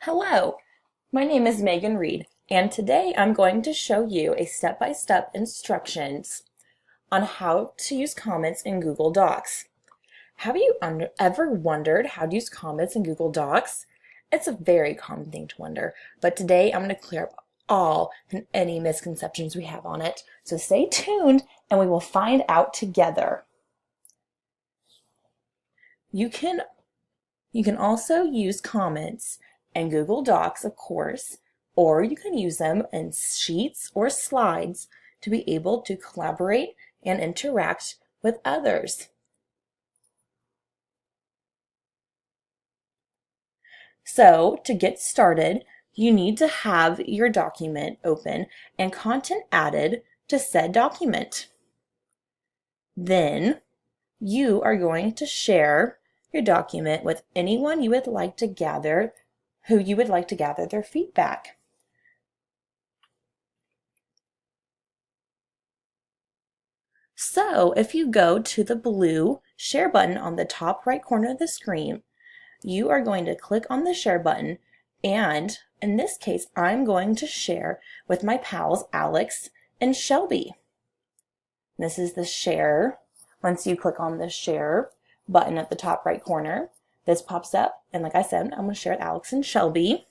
Hello, my name is Megan Reed, and today I'm going to show you a step-by-step instructions on how to use comments in Google Docs. Have you ever wondered how to use comments in Google Docs? It's a very common thing to wonder, but today I'm going to clear up all and any misconceptions we have on it. So stay tuned and we will find out together. You can also use comments in Google Docs, of course, or you can use them in sheets or slides to be able to collaborate and interact with others. So, to get started, you need to have your document open and content added to said document. Then, you are going to share your document with anyone who you would like to gather their feedback. So if you go to the blue share button on the top right corner of the screen, you are going to click on the share button, and in this case I'm going to share with my pals Alex and Shelby. This is the share. Once you click on the share button at the top right corner, this pops up, and like I said, I'm going to share with Alex and Shelby.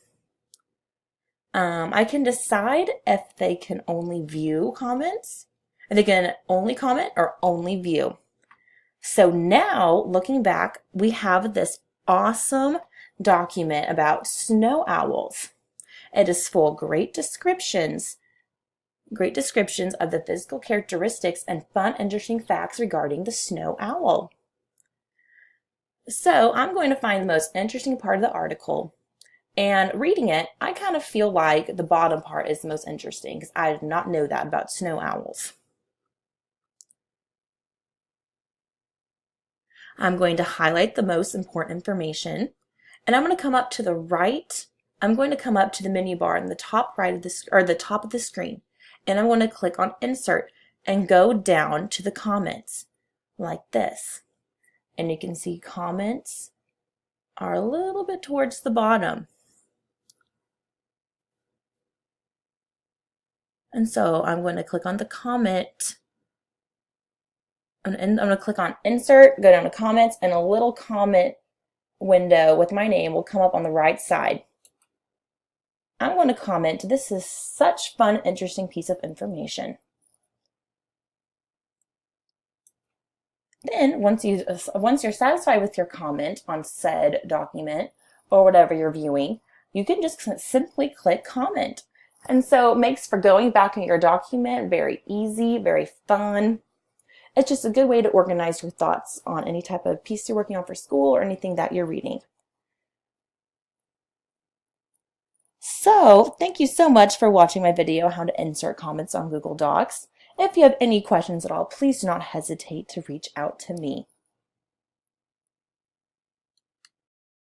I can decide if they can only view comments, if they can only comment or only view. So now, looking back, we have this awesome document about snow owls. It is full of great descriptions of the physical characteristics and fun, interesting facts regarding the snow owl. So I'm going to find the most interesting part of the article. And reading it, I kind of feel like the bottom part is the most interesting because I did not know that about snow owls. I'm going to highlight the most important information, and I'm going to come up to the right. I'm going to come up to the menu bar in the top right of the top of the screen, and I'm going to click on Insert and go down to the comments like this. And you can see comments are a little bit towards the bottom. And so I'm going to click on the comment, and I'm going to click on Insert, go down to Comments, and a little comment window with my name will come up on the right side. I'm going to comment, "This is such fun, interesting piece of information." Then once you're satisfied with your comment on said document or whatever you're viewing, you can just simply click Comment. And so it makes for going back in your document very easy, very fun. It's just a good way to organize your thoughts on any type of piece you're working on for school or anything that you're reading. So thank you so much for watching my video, How to Insert Comments on Google Docs. If you have any questions at all, please do not hesitate to reach out to me.